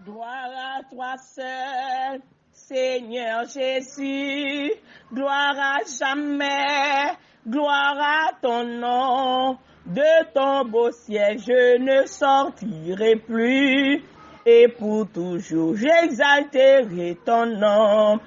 Gloire à toi seul, Seigneur Jésus, gloire à jamais, gloire à ton nom. De ton beau ciel, je ne sortirai plus, et pour toujours, j'exalterai ton nom.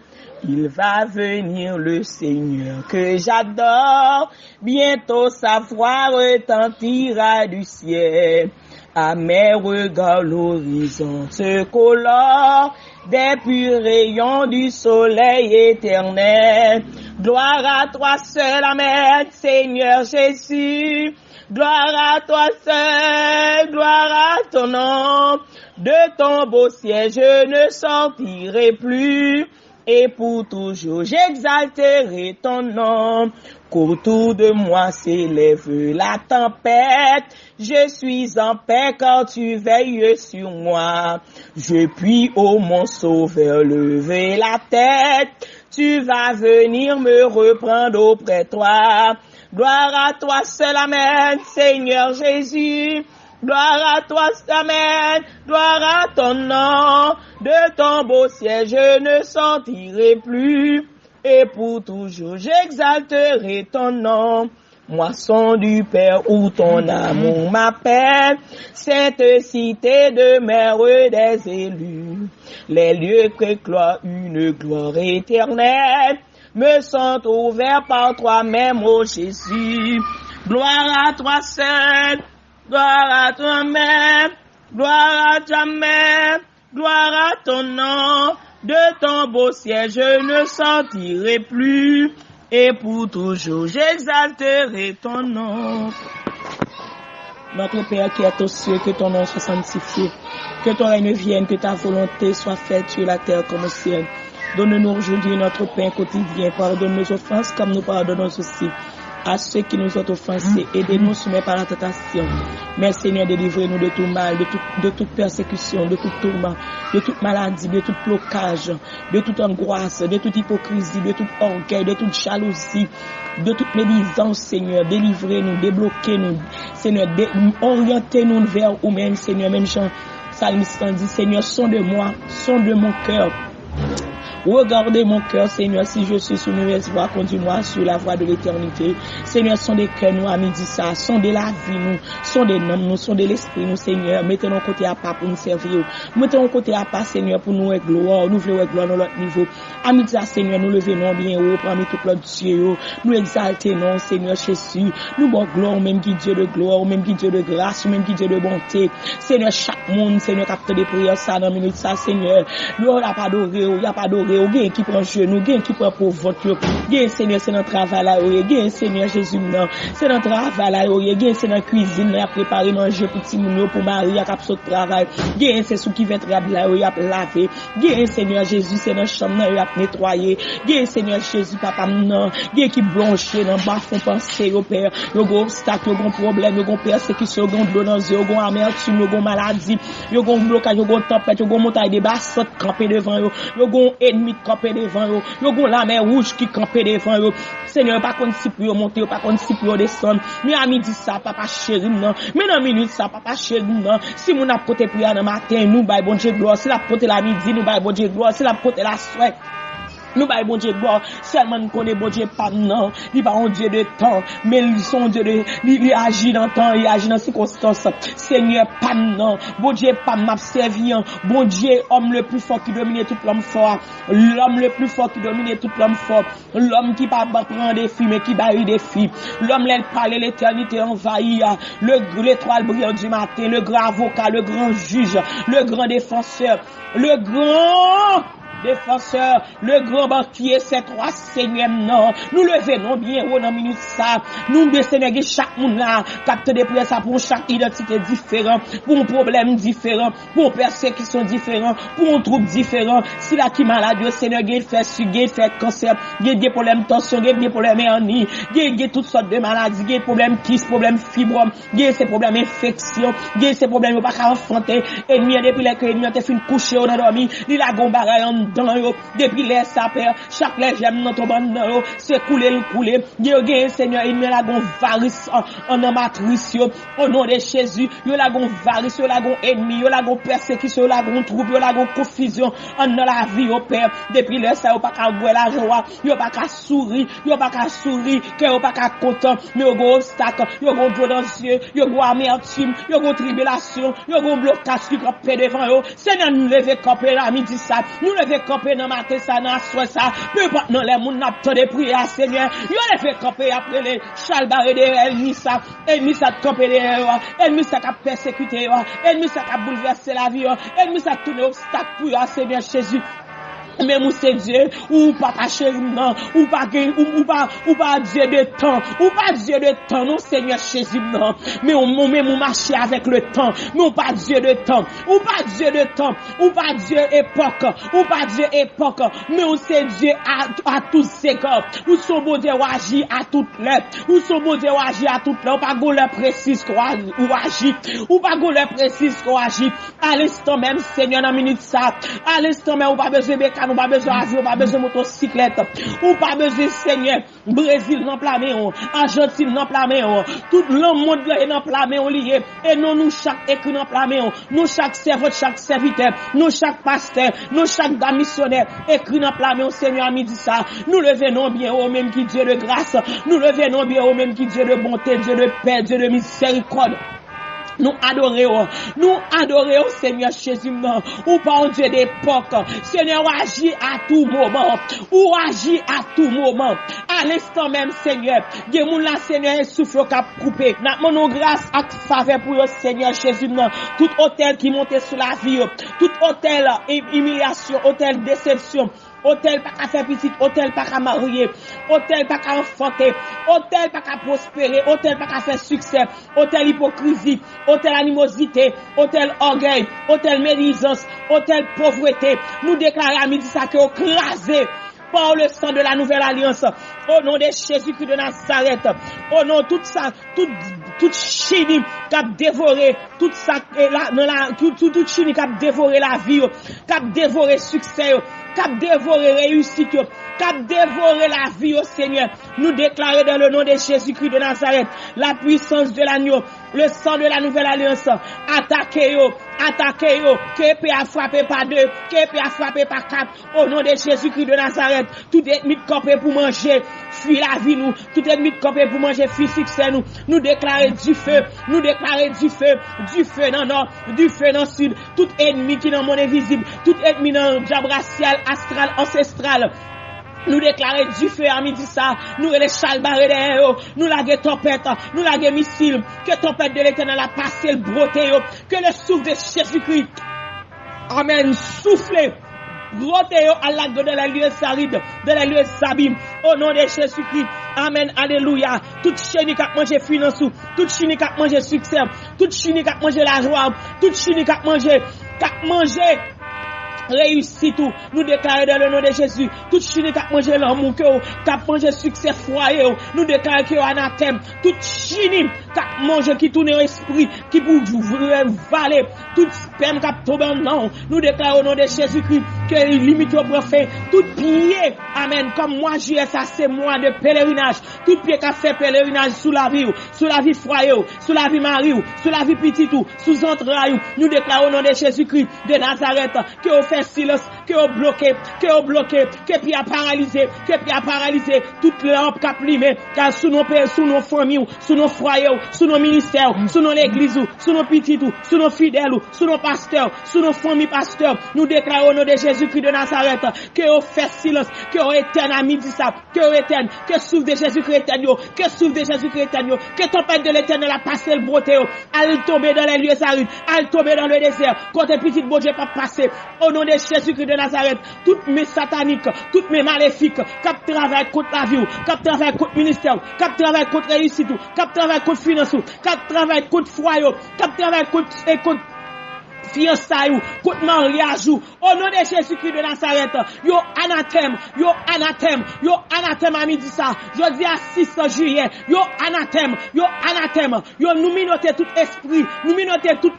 Il va venir le Seigneur que j'adore, bientôt sa voix retentira du ciel. À mes regards, l'horizon se colore des purs rayons du soleil éternel. Gloire à toi seul, Amen, Seigneur Jésus. Gloire à toi seul, gloire à ton nom. De ton beau ciel, je ne sortirai plus, et pour toujours, j'exalterai ton nom. Qu'autour de moi s'élève la tempête, je suis en paix quand tu veilles sur moi. Je puis, ô mon sauveur, lever la tête, tu vas venir me reprendre auprès de toi. Gloire à toi seul, Amen, Seigneur Jésus. Gloire à toi, Amen, gloire à ton nom. De ton beau ciel, je ne sortirai plus, et pour toujours, j'exalterai ton nom. Moisson du Père où ton amour m'appelle, sainte cité de mère des élus. Les lieux précloient une gloire éternelle, me sont ouverts par toi-même, ô Jésus. Gloire à toi seul, gloire à toi-même, gloire à toi-même, gloire à ton nom. De ton beau ciel, je ne sortirai plus, et pour toujours, j'exalterai ton nom. Notre Père qui est aux cieux, que ton nom soit sanctifié, que ton règne vienne, que ta volonté soit faite sur la terre comme au ciel. Donne-nous aujourd'hui notre pain quotidien, pardonne nos offenses comme nous pardonnons aussi à ceux qui nous ont offensés, aidez-nous soumis par la tentation. Mais Seigneur, délivrez-nous de tout mal, de toute persécution, de tout tourment, de toute maladie, de tout blocage, de toute angoisse, de toute hypocrisie, de tout orgueil, de toute jalousie, de toute médisance, Seigneur. Délivrez-nous, débloquez-nous, Seigneur, orientez-nous vers vous-même, Seigneur. Même Jean Psalmiste dit, Seigneur, sonde-moi, sonde mon cœur. Regardez mon cœur, Seigneur, si je suis sur une mauvaise voie, conduis-moi sur la voie de l'éternité. Seigneur, sondez cœur nous à midi ça, sondez la vie nous, sondez l'homme nous, sondez l'esprit nous, Seigneur. Mettez-nous côté à pas pour nous servir. Mettez-nous côté à pas, Seigneur, pour nous avec gloire. Nous voulons avec gloire dans notre niveau. À midi ça, Seigneur, nous levons bien haut, parmi tout l'autre Dieu. Nous exaltons, Seigneur Jésus. Nous bon gloire, même qui Dieu de gloire, même qui Dieu de grâce, même qui Dieu de bonté. Seigneur, chaque monde, Seigneur, capte des prières ça dans minute ça, Seigneur. Nous on n'a pas adoré, il n'y a pas adoré. Gen qui prend genou, gen qui prend pour votre gen Seigneur c'est notre travail là, gen Seigneur Jésus non, c'est notre travail là, gen c'est dans cuisine là préparer manger pour petit moun pour Marie à cap saut travail, gen c'est sous qui vêt là, y a laver, gen Seigneur Jésus c'est dans chambre là, y a nettoyer, gen Seigneur Jésus papa non, gen qui blancher dans bas fond penser au Père, yo gon obstacle, yo gon problème, yo gon persécution, yo gon douleur dans yo gon amertume, yo gon maladie, yo gon blocage, yo gon tempête, yo gon montagne de bassin camper devant yo gon ennemi camper devant yo, yo gon la mer rouge qui camper devant yo. Seigneur, pas contre si pour monter, pas contre si pour descendre. Mais à midi ça papa chéri non. Mais dans minute ça papa chéri non. Si mon a porter prière dans matin, nous bail bon Dieu gloire. Si la porter la midi, nous bail bon Dieu gloire. Si la porter la soirée, nous bail bon Dieu gloire. Seulement nous connaît bon Dieu pas non. Il pas un Dieu de temps, mais il son Dieu de il agit dans temps, il agit dans circonstances. Seigneur pas non. Bon Dieu pas m'a servi. Bon Dieu homme le plus fort qui domine tout l'homme fort. L'homme le plus fort qui domine tout l'homme fort. L'homme qui pas prendre des filles mais qui baille des filles. L'homme l'aile parler l'éternité envahie. L'étoile brillante du matin, le grand avocat, le grand juge, le grand défenseur, le grand défenseur, le grand banquier, c'est toi, Seigneur, non. Nous levons bien haut dans minute ça. Nous, Seigneur, chaque monde là, capte des prières ça pour chaque identité différente, pour un problème différent, pour une persécution différente, pour un trouble différent. Si la qui malade, Seigneur, il fait sucre, il fait cancer, il des problèmes tension, il des problèmes hernie, il toutes sortes de maladies, il problèmes kyste, problèmes fibrome, il ces problèmes infection, il ces problèmes pas qu'à enfanter, ennemi depuis que l'ennemi a fait une couche on a dormi, il a gon bagaille dedans, depuis les sapeurs, chaque les j'aime dans ton bandant, c'est couler, yo gen Seigneur, il met la gon varice en amatrice, au nom de Jésus, yo la gon varice, yo la gon ennemi, yo la gon persécution, yo la gon trouble, yo la gon confusion, en dans la vie, au Père, depuis les ça, yo pas qu'à gouer la joie, yo pas qu'à sourire, que yo pas qu'à content, mais yo gon obstacle, yo gon doigt dans les yeux, yo gon amertume, yo gon tribulation, yo gon blocage qui camper devant yo, Seigneur, nous lever camper la midi ça, nous lever camper dans matin ça, dans soir ça, peu importe dans les moun n'a pas de prière, Seigneur, yo lever camper après les chalbaré de ennemi ça camper de ennemi ça qui persécuter ennemi ça qui bouleverser la vie, ennemi ça tourner obstacle pour yo, Seigneur Jésus. Même ou c'est Dieu, ou pas cacher non, ou pas Dieu de temps, non Seigneur Jésus non, mais on même ou marcher avec le temps, mais on pas Dieu de temps, ou pas Dieu époque, mais on c'est Dieu à tous égards, ou son bon Dieu agit à toute l'heure, ou pas go l'heure précise ou agit, ou pas go l'heure précise ou agit, à l'instant même Seigneur dans minute ça, à l'instant même ou pas besoin de ou pas besoin d'avion, ou pas besoin de motocyclette, ou pas besoin Seigneur, Brésil dans plamé, Argentine dans plamé, tout le monde là est dans plamé lié, et nous chaque écrit dans plamé, nous chaque serveur, chaque serviteur, nous chaque pasteur, nous chaque gars missionnaire écrit dans plamé, Seigneur a dit ça, nous levons bien au même qui Dieu de grâce, nous levons bien au même qui Dieu de bonté, Dieu de paix, Dieu de miséricorde. Nous adorons Seigneur Jésus, non, ou pas un Dieu d'époque. Seigneur, agit à tout moment, à l'instant même, Seigneur. Dieu moun la Seigneur, souffle cap coupé. N'a mon grâce à faveur pour le Seigneur Jésus, non. Tout hôtel qui monte sur la vie, tout hôtel humiliation, hôtel déception, hôtel pas qu'à faire petite, hôtel pas qu'à marier, hôtel pas qu'à enfanter, hôtel pas qu'à prospérer, hôtel pas qu'à faire succès, hôtel hypocrisie, hôtel animosité, hôtel orgueil, hôtel médisance, hôtel pauvreté. Nous déclarons à midi ça que écrasé par le sang de la nouvelle alliance, au nom de Jésus-Christ de Nazareth, au nom de tout ça, toute chini qui a dévoré, tout ça, toute chini qui a dévoré la vie, qui a dévoré succès, qui a dévoré réussite, qui a dévoré la vie au Seigneur. Nous déclarons dans le nom de Jésus-Christ de Nazareth, la puissance de l'agneau, le sang de la nouvelle alliance, attaquez-yo, que peut a frappé par 2, que peut a frappé par 4, au nom de Jésus-Christ de Nazareth, tout ennemi de campé pour manger, fuit la vie nous, tout ennemi de campé pour manger, fuit succès nous déclarons du feu, du feu dans le nord, du feu dans le sud, tout ennemi qui dans le monde invisible, tout ennemi dans le diable racial, astral, ancestral, nous déclarer du feu à midi ça, nous les chalbaré derrière, nous la tempête, nous la missile, que tempête de l'éternel a passé le broté, que le souffle de Jésus-Christ, amen, souffle, broté à la de la lieu saride, de la lieu sabim, au nom de Jésus-Christ, amen, alléluia, toute chaîne qui a mangé finance, toute chaîne qui a mangé succès, toute chaîne qui a mangé la joie, toute chaîne qui a mangé, réussit tout, nous déclarons dans le nom de Jésus, toute chine qui a mangé l'amour, qui a mangé succès foyer, nous déclarons qu'il y a anathème, toute chine qui a mangé, qui tourne l'esprit, qui pour valer, toute sperme qui a tombé en nom, nous déclarons au nom de Jésus-Christ, que limite au prophète, tout pied, amen, comme moi j'y ai, ça c'est moi de pèlerinage, tout pied qui a fait pèlerinage sous la vie foyer, sous la vie mari, sous la vie petit, sous entrailles, nous déclarons au nom de Jésus-Christ de Nazareth, que au fait silence, que au bloqué, que puis à paralyser, toute lampe qui a plumé, car sous nos familles, sous nos foyers, sous nos ministères, sous nos églises, sous nos petits, sous nos fidèles, sous nos pasteurs, sous nos familles pasteurs, nous déclarons au nom de Jésus-Christ de Nazareth, que au fait silence, que au éterne à midi ça, que au éterne, que souffle de Jésus-Christ éterne, que tempête de l'éternel a passé le broté, elle tomber dans les lieux arides, elle tomber dans le désert, quand un petit bon Dieu pas passer, au nom de Jésus-Christ de Nazareth, toutes mes sataniques, toutes mes maléfiques, qui travaillent contre la vie, qui travaillent contre le ministère, qui travaillent contre la réussite, qui travaillent contre finance, qui travaillent contre foyer, qui travaillent contre fiançailles, contre mariage, au nom de Jésus-Christ de Nazareth, yo anathème, à midi ça, je dis à 6 juillet, yo anathème, nous minoter tout esprit, nous minoter tout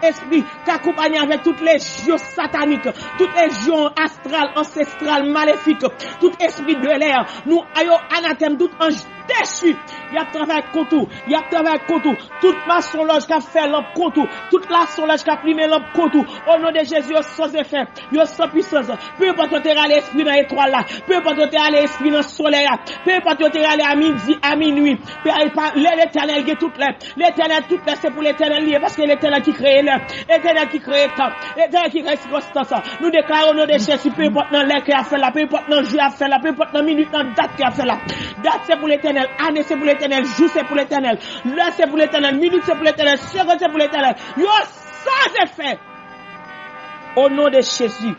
esprit, qui accompagne avec toutes les légions sataniques, toutes les légions astrales, ancestrales, maléfiques, tout esprit de l'air, nous ayons anathème, tout ange déchu, il y a travail contre toute maçonnerie qui a fait l'homme contre, toute la sonnerie qui a primé l'homme contre, au nom de Jésus, sans effet, sans puissance, peu importe où tu es allé l'esprit dans l'étoile là, peu importe où tu es allé l'esprit dans le soleil là, peu importe où tu es allé à midi, à minuit, l'éternel qui toute l'air, c'est pour l'éternel lié, parce que l'éternel qui crée l'air, l'éternel qui crée temps, l'éternel qui crée circonstance, nous déclarons au nom de Jésus, peu importe dans l'air qui a fait là, peu importe dans le jour qui a fait là, peu importe dans la minute, dans la date qui a fait là, date c'est pour l'éternel, année c'est pour l'éternel, jour c'est pour l'éternel, l'heure c'est pour l'éternel, minute c'est pour l'éternel, seconde c'est pour l'éternel, yo sans effet, au nom de Jésus,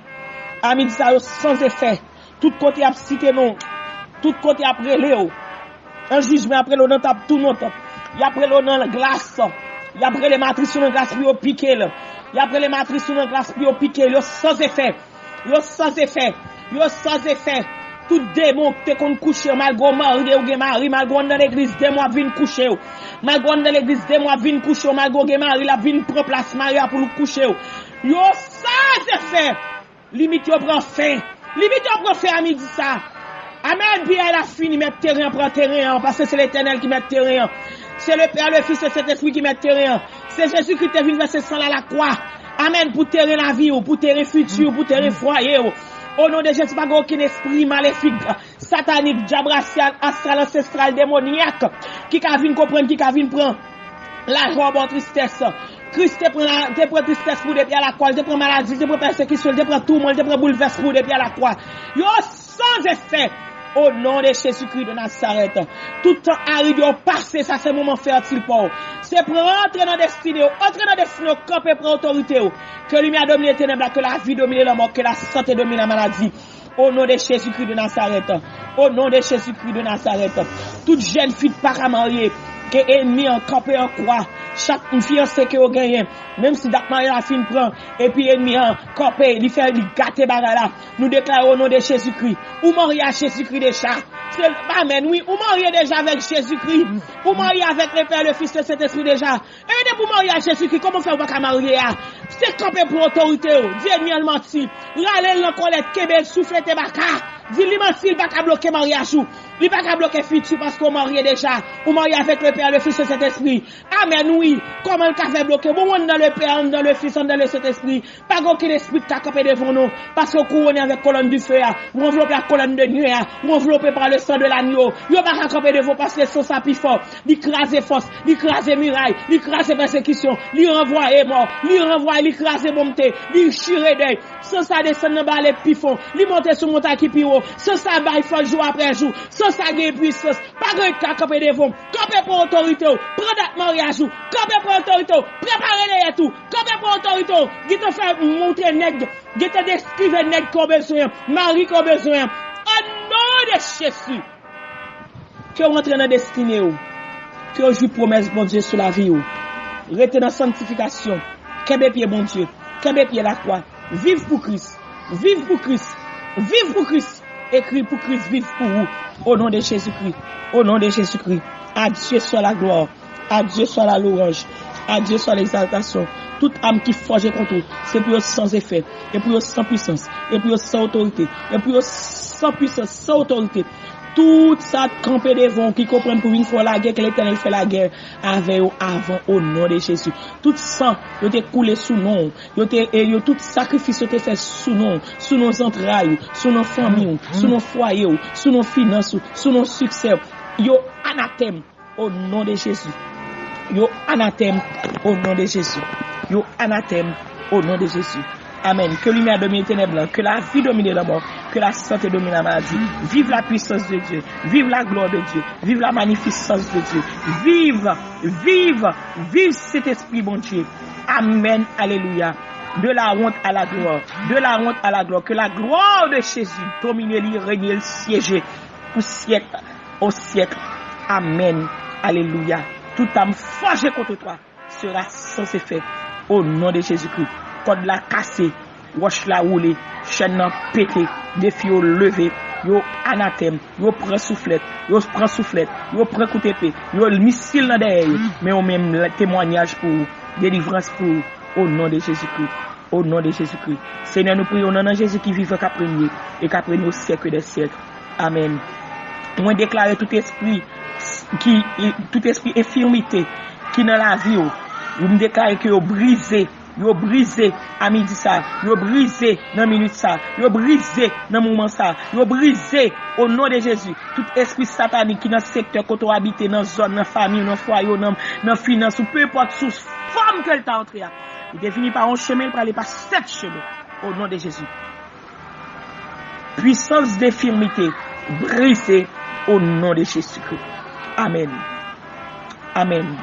amis ça yo sans effet, tout côté a cité non, tout côté après Léo, un jugement après l'on tape tout notre, y après l'on dans la glace, y après les matrices sur la glace puis au piqué là, y après les matrices sur la glace puis au piqué, yo sans effet, tout démon qui te kon coucher malgré mari ou mari malgré dans l'église des mois vinn coucher malgré dans l'église des mois vinn coucher malgré mari la vinn prend place Maria pour le coucher yo ça effet limite yo prend fin à midi ça amen bien elle a fini mettre terrain prend terrain parce que c'est l'Éternel qui met terrain c'est le Père le Fils et cet esprit qui met terrain c'est Jésus qui te vient verser sang à la croix amen pour terrain la vie pour terrain futur pour terrain foyer au nom de Jésus, pas aucun esprit maléfique, satanique, diabrasial, astral, ancestral, démoniaque, qui a vu comprendre, qui a vu prendre la joie en tristesse. Christ te prend tristesse pour depuis à la croix, te prend maladie, te prend persécution, te prend tout le monde, te prend bouleverse pour depuis à la croix. Yo sans effet. Au nom de Jésus-Christ de Nazareth, tout temps arrive au passé, ça c'est moment fertile pour. C'est pour entrer dans destinée, camper pour autorité, que lumière domine les ténèbres, que la vie domine la mort, que la santé domine la maladie. Au nom de Jésus-Christ de Nazareth, toute jeune fille pas mariée, qui est ennemie en campé en croix, chaque fiancé qui a gagné, même si Dak Maria la fin prend, et puis ennemi en campé, il fait gâter bagala, nous déclarons au nom de Jésus-Christ, ou marié à Jésus-Christ déjà, amen, oui, ou marié déjà avec Jésus-Christ, ou marié avec le Père, le Fils, le Saint-Esprit déjà, et pour marier à Jésus-Christ, comment faire pour marier à, c'est campé pour autorité, Dieu ennemi en menti, râler l'encolette, kebel, souffle tes baka, dis lui menti, il va pas bloquer mariage, il va pas bloquer futur parce qu'on marié déjà, ou marié avec le Père, le Fils, le Saint-Esprit, amen, oui, comment le café bloqué, bon, on dans le Père, on dans le Fils, on dans le Saint-Esprit, pas aucun esprit qui t'a campé devant nous, parce qu'on couronne avec colonne du feu, ou enveloppé la colonne de nuit, ou enveloppé par le sang de l'agneau, yo pas camper devant parce que le sang ça plus fort, l'écraser force, l'écraser muraille, l'écraser persécution, lui renvoyer mort, lui renvoyer, l'écraser bonté, lui chirer d'œil, sans ça descend dans bas les pifons, lui monter sur montagne qui pire, sans ça bail fort jour après jour, sans ça gagne puissance, pas de camper devant, camper pour autorité, prendre date mariage, camper pour autorité, préparer les tout, camper pour autorité, qui te fait montrer nègre, qui te descrive nègre qu'on besoin, mari qu'on besoin, au nom de Jésus, que vous rentrez dans la destinée, que vous jouez promesse, bon Dieu, sur la vie, restez dans la sanctification, qu'est-ce pied, bon Dieu, qu'est-ce pied la croix, vive pour Christ, vive pour Christ, vive pour Christ, écrit pour Christ, vive pour vous, au nom de Jésus-Christ, au nom de Jésus-Christ, à Dieu soit la gloire, à Dieu soit la louange, à Dieu soit l'exaltation. Toute âme qui forge contre vous, c'est pour eux sans effet, et pour eux sans puissance, et pour eux sans autorité, et pour eux sans puissance, sans autorité. Tout ça campé devant qui comprennent pour une fois la guerre, que l'Éternel fait la guerre avec eux avant au nom de Jésus. Tout sang, yo te coulé sous nous, tout sacrifice yo te fait sous nos entrailles, sous nos familles, sous nos foyers, sous nos finances, sous nos succès. Yo anathème au nom de Jésus. Yo anathème au nom de Jésus. Yo anathème au nom de Jésus. Amen. Que lumière domine les ténèbres, que la vie domine la mort, que la santé domine la maladie. Vive la puissance de Dieu, vive la gloire de Dieu, vive la magnificence de Dieu. Vive cet esprit, bon Dieu. Amen. Alléluia. De la honte à la gloire, de la honte à la gloire. Que la gloire de Jésus domine, règne, siéger pour siècle au siècle. Amen. Alléluia. Tout âme forgée contre toi sera sans effet. Au nom de Jésus-Christ. Code la cassé, roche la roulé, chaîne la pété, défi au levé, yo anathème, yo prend soufflette, yo prend coup d'épée, yo missile dans derrière, mais au même témoignage pour délivrance pour au nom de Jésus-Christ. Au nom de Jésus-Christ. Seigneur, nous prions au nom de Jésus qui vit qu'après et qu'après au siècle des siècles. Amen. Moi déclarer tout esprit infirmité qui dans la vie, vous me déclarez que vous brisé à midi ça, vous brisé dans minute ça, vous brisé dans moment ça, vous brisé au nom de Jésus. Tout esprit satanique qui dans secteur côté habité dans zone, dans famille, dans foyer, dans finance, peu importe sous forme qu'elle t'a entré. Il définit par un chemin pour aller par 7 chemins au nom de Jésus. Puissance d'infirmité brisée au nom de Jésus-Christ. Amen. Amen.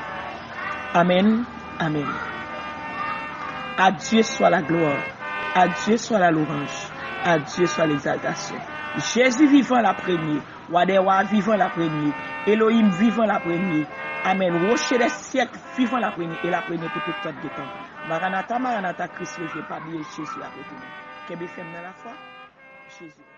Amen. Amen. À Dieu soit la gloire. À Dieu soit la louange. À Dieu soit l'exaltation. Jésus vivant la première. Wadewa vivant la première. Elohim vivant la première. Amen. Rocher des siècles vivant la première. Et la première pour tout temps de temps. Maranatha, Maranatha, Christ, je ne vais pas oublier Jésus après tout. Qu'est-ce que dans la foi? Jésus.